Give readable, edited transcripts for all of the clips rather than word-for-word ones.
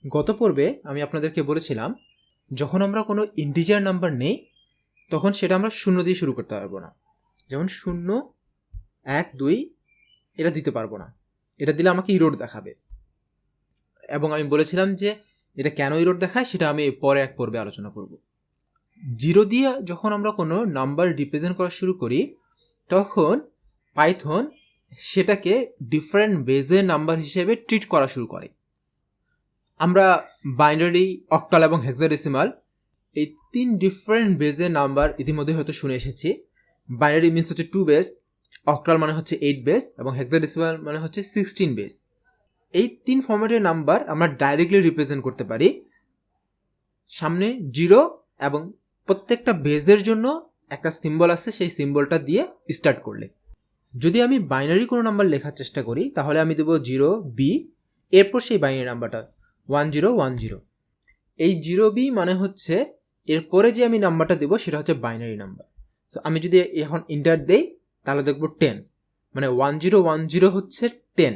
গত পর্বে আমি আপনাদেরকে বলেছিলাম যখন আমরা কোনো ইন্টিজার নাম্বার নেই তখন সেটা আমরা 0 দিয়ে শুরু করতে পারবো না। যেমন 0, 1, 2 এটা দিতে পারবো না, এটা দিলে আমাকে ইরোড দেখাবে। এবং আমি বলেছিলাম যে এটা কেন ইরোড দেখায় সেটা আমি পরে এক পর্বে আলোচনা করব। 0 দিয়ে যখন আমরা কোনো নাম্বার রিপ্রেজেন্ট করা শুরু করি তখন পাইথন সেটাকে ডিফারেন্ট বেজের নাম্বার হিসেবে ট্রিট করা শুরু করে। আমরা বাইনারি, অক্টাল এবং হেক্সাডেসিমাল এই 3 ডিফারেন্ট বেজের নাম্বার ইতিমধ্যে হয়তো শুনে এসেছি। বাইনারি মিনস হচ্ছে 2 বেস, অক্টাল মানে হচ্ছে 8 বেস এবং হেক্সাডেসিমাল মানে হচ্ছে 16 বেস। এই 3 ফরম্যাটের নাম্বার আমরা ডাইরেক্টলি রিপ্রেজেন্ট করতে পারি। সামনে 0 এবং প্রত্যেকটা বেজের জন্য একটা সিম্বল আছে, সেই সিম্বলটা দিয়ে স্টার্ট করলে। যদি আমি বাইনারি কোনো নাম্বার লেখার চেষ্টা করি তাহলে আমি দেবো 0B, এরপর সেই বাইনারি নাম্বারটা 1010। এই 0B মানে হচ্ছে এরপরে যে আমি নাম্বারটা দেবো সেটা হচ্ছে বাইনারি নাম্বার। সো আমি যদি এখন ইন্টার দেই তাহলে দেখবো 10, মানে 1010 হচ্ছে 10।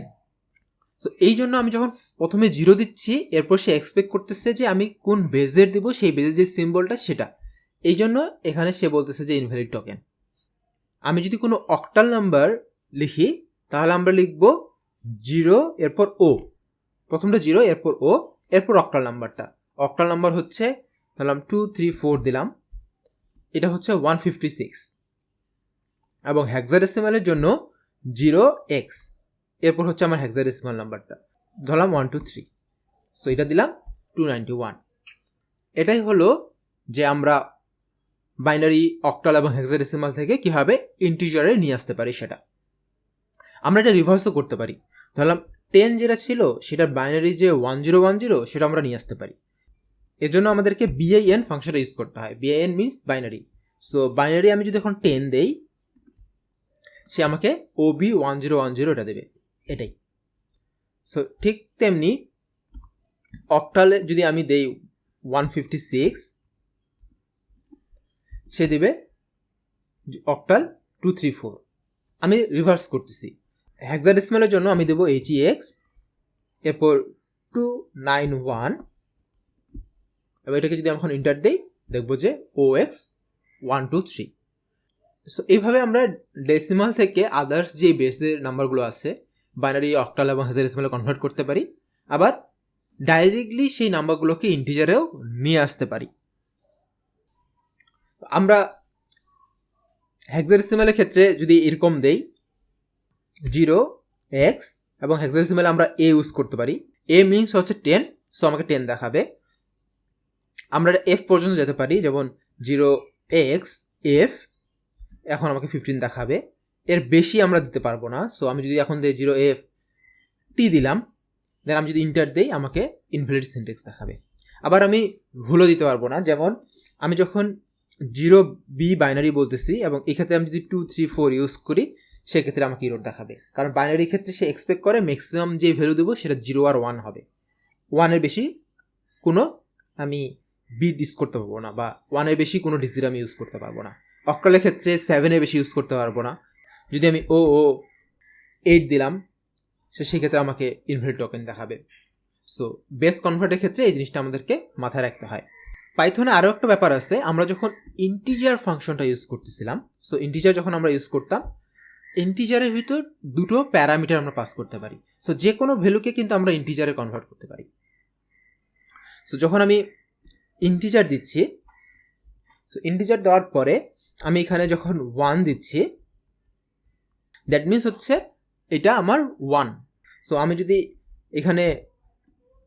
সো এই জন্য আমি যখন প্রথমে 0 দিচ্ছি এরপর সে এক্সপেক্ট করতেছে যে আমি কোন বেজের দেবো, সেই বেজের যে সিম্বলটা সেটা। এই জন্য এখানে সে বলতেছে যে ইনভ্যালিড টোকেন। আমি যদি কোনো অক্টাল নাম্বার লিখি তাহলে আমরা লিখব 0 এরপর O, প্রথমটা 0 এরপর O, এরপর অক্টাল নাম্বারটা। অক্টাল নাম্বার হচ্ছে ধরলাম 2, 3, 4 দিলাম, এটা হচ্ছে 156। এবং হেক্সাডেসিমালের জন্য 0x, এরপর হচ্ছে আমার হেক্সাডেসিমাল নাম্বারটা ধরলাম 1, 2, 3। সো এটা দিলাম 291। এটাই হলো যে আমরা বাইনারি, অক্টাল এবং হেক্সাডেসিমাল থেকে কিভাবে ইন্টিজারে নিয়ে আসতে পারি সেটা। আমরা এটা রিভার্সও করতে পারি। ধরলাম 10 যেটা ছিল সেটার বাইনারি যে 1010 সেটা আমরা নিয়ে আসতে পারি। এজন্য আমাদেরকে bin ফাংশনটা ইউজ করতে হয়। bin means binary. So binary আমি যদি এখন 10 দেই সে আমাকে OB1010 এটা দেবে, এটাই। সো ঠিক তেমনি অক্টালে যদি আমি দেই 156 সে দেবে অক্টাল 234। আমি রিভার্স করতেছি। হেক্সাডেসিমালের জন্য আমি দেবো HEX, এরপর 291 এবং এটাকে যদি আমি এখন ইন্টার দেই দেখবো যে OX 123। সো এইভাবে আমরা ডেসিমাল থেকে আদার্স যে বেসের নাম্বারগুলো আছে বাইনারি, অক্টাল এবং হেক্সাডেসিমালে কনভার্ট করতে পারি। আবার ডাইরেক্টলি সেই নাম্বারগুলোকে ইন্টিজারেও নিয়ে আসতে পারি। আমরা হেক্সাডেসিমালের ক্ষেত্রে যদি এরকম দেই 0x এবং হেক্সাডেসিমালে আমরা A ইউজ করতে পারি। A মিনস হচ্ছে 10, সো আমাকে 10 দেখাবে। আমরা F পর্যন্ত যেতে পারি, যেমন 0x F, এখন আমাকে 15 দেখাবে। এর বেশি আমরা দিতে পারবো না। সো আমি যদি এখন দিই 0F T দিলাম, দেন আমি যদি ইন্টার দেই আমাকে ইনভ্যালিড সিনট্যাক্স দেখাবে। আবার আমি ভুলও দিতে পারবো না, যেমন আমি যখন 0B বাইনারি বলতেছি এবং এক্ষেত্রে আমি যদি 2, 3, 4 ইউজ করি সেক্ষেত্রে আমাকে ইরোড দেখাবে। কারণ বাইনারির ক্ষেত্রে সে এক্সপেক্ট করে ম্যাক্সিমাম যে ভ্যালু দেবো সেটা 0 আর 1 হবে। 1-এর বেশি কোনো আমি বিট ইউজ করতে পারবো না, বা 1-এর বেশি কোনো ডিজিট আমি ইউজ করতে পারবো না। অক্টালের ক্ষেত্রে 7-এর বেশি ইউজ করতে পারবো না। যদি আমি ও 8 দিলাম সেক্ষেত্রে আমাকে ইনভ্যালিড টোকেন দেখাবে। সো বেস কনভার্টের ক্ষেত্রে এই জিনিসটা আমাদেরকে মাথায় রাখতে হয়। পাইথনে আরও একটা ব্যাপার আছে, আমরা যখন ইন্টিজার ফাংশনটা ইউজ করতেছিলাম, সো ইন্টিজার যখন আমরা ইউজ করতাম, ইন্টিজারের ভিতর দুটো প্যারামিটার আমরা পাস করতে পারি। সো যে কোনো ভ্যালুকে কিন্তু আমরা ইন্টিজারে কনভার্ট করতে পারি। সো যখন আমি ইন্টিজার দিচ্ছি, সো ইন্টিজার দেওয়ার পরে আমি এখানে যখন 1 দিচ্ছি দ্যাট মিনস হচ্ছে এটা আমার 1। সো আমি যদি এখানে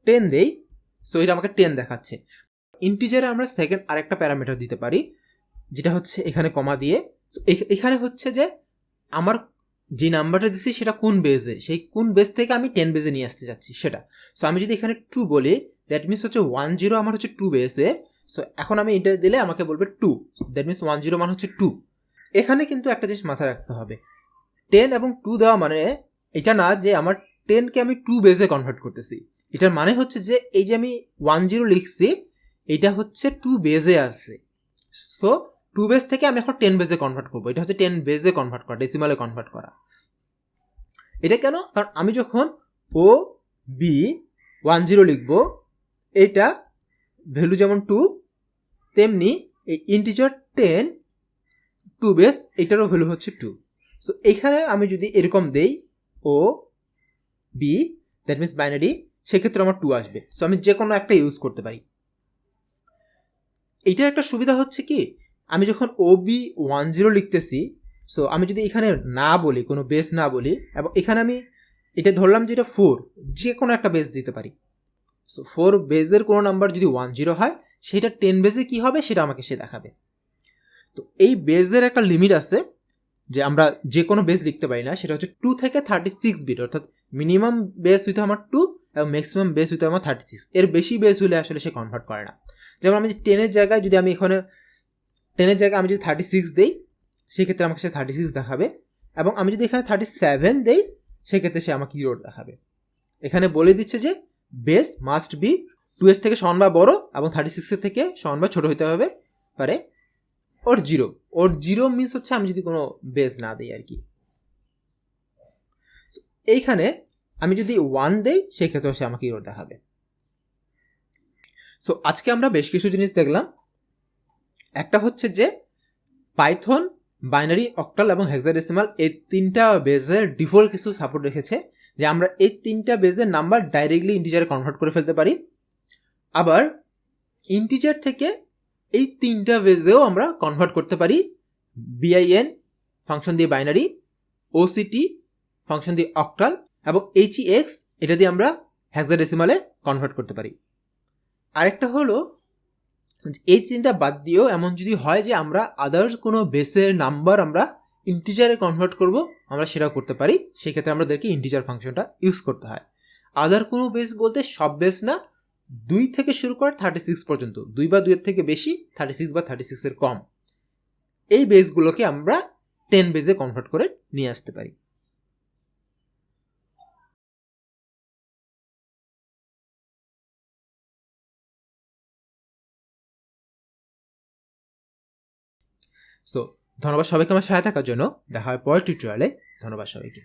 10 দেই সো এটা আমাকে 10 দেখাচ্ছে। ইন্টিজারে আমরা সেকেন্ড আরেকটা প্যারামিটার দিতে পারি, যেটা হচ্ছে এখানে কমা দিয়ে। এখানে হচ্ছে যে আমার যে নাম্বারটা দিচ্ছি সেটা কোন বেজে, সেই কোন বেজ থেকে আমি 10 বেজে নিয়ে আসতে যাচ্ছি সেটা। সো আমি যদি এখানে 2 বলি দ্যাট মিনস হচ্ছে 10 আমার হচ্ছে 2 বেজে। সো এখন আমি ইন্টার দিলে আমাকে বলবে 2, দ্যাট মিনস 10 মান হচ্ছে 2। এখানে কিন্তু একটা জিনিস মাথায় রাখতে হবে, 10 এবং 2 দেওয়া মানে এটা না যে আমার 10কে আমি 2 বেজে কনভার্ট করতেছি। এটার মানে হচ্ছে যে এই যে আমি 10 লিখছি এটা হচ্ছে 2 বেজে আছে। সো 2 বেজ থেকে আমি এখন 10 বেজে কনভার্ট করবো। এটা হচ্ছে 10 বেজে কনভার্ট করা, ডেসিমালে কনভার্ট করা। এটা কেন? কারণ আমি যখন OB10 লিখবো এটা ভ্যালু যেমন 2, তেমনি এই ইন্টিজার 10 2 বেস এটারও ভ্যালু হচ্ছে 2। সো এখানে আমি যদি এরকম দেই ও বি, দ্যাট মিনস বাইনারি, সেক্ষেত্রে আমার 2 আসবে। সো আমি যে কোনো একটা ইউজ করতে পারি। এইটার একটা সুবিধা হচ্ছে কি, আমি যখন OB10 লিখতেছি, সো আমি যদি এখানে না বলি, কোনো বেস না বলি, এবং এখানে আমি এটা ধরলাম যে এটা 4, যে কোনো একটা বেস দিতে পারি। সো 4 বেসের কোনো নাম্বার যদি 10 হয়, সেটা 10 বেসে কি হবে সেটা আমাকে সে দেখাবে। তো এই বেসের একটা লিমিট আছে যে আমরা যে কোনো বেস লিখতে পারি না, সেটা হচ্ছে 2 থেকে 36 বিট, অর্থাৎ মিনিমাম বেস হইতে আমার 2 এবং ম্যাক্সিমাম বেস হইতে আমার 36। এর বেশি বেস হলে আসলে সে কনভার্ট করে না। যেমন আমি 10-এর জায়গায় যদি আমি এখানে 10-এর জায়গায় আমি যদি 36 দেই, সেক্ষেত্রে আমাকে সে 36 দেখাবে, এবং আমি যদি এখানে 37 দেই, সেক্ষেত্রে সে আমাকে ইরোর দেখাবে। এখানে বলে দিচ্ছে যে বেস মাস্ট বি 2 থেকে সমান বা বড় এবং 36 থেকে সমান বা ছোট হইতে হবে পারে, ওর 0 মিনস হচ্ছে আমি যদি কোনো বেস না দিই আর কি। এইখানে আমি যদি 1 দেই, সেক্ষেত্রে সে আমাকে ইরোর দেখাবে। সো আজকে আমরা বেশ কিছু জিনিস দেখলাম। একটা হচ্ছে যে পাইথন বাইনারি, অক্টাল এবং হেক্সাডেসিমাল এই 3টা বেজের ডিফল্ট কিছু সাপোর্ট রেখেছে, যে আমরা এই 3টা বেজের নাম্বার ডাইরেক্টলি ইন্টিজারে কনভার্ট করে ফেলতে পারি। আবার ইন্টিজার থেকে এই 3টা বেজেও আমরা কনভার্ট করতে পারি bin ফাংশন দিয়ে বাইনারি, oct ফাংশন দিয়ে অক্টাল এবং hex এটা দিয়ে আমরা হেক্সাডেসিমালে কনভার্ট করতে পারি। আরেকটা হলো এই 3টা বাদ দিয়েও এমন যদি হয় যে আমরা আদার্স কোনো বেসের নাম্বার আমরা ইন্টিজারে কনভার্ট করব, আমরা সেটাও করতে পারি। সেক্ষেত্রে আমাদেরকে ইন্টিজার ফাংশনটা ইউজ করতে হয়। আদার কোনো বেস বলতে সব বেস না, 2 থেকে শুরু করে 36 পর্যন্ত, 2 বা 2-এর থেকে বেশি, 36 বা 36-এর কম, এই বেসগুলোকে আমরা 10 বেসে কনভার্ট করে নিয়ে আসতে পারি। সো ধন্যবাদ সবাইকে আমার সাথে থাকার জন্য। দেখা হয় পরের টিউটোরিয়ালে। ধন্যবাদ সবাইকে।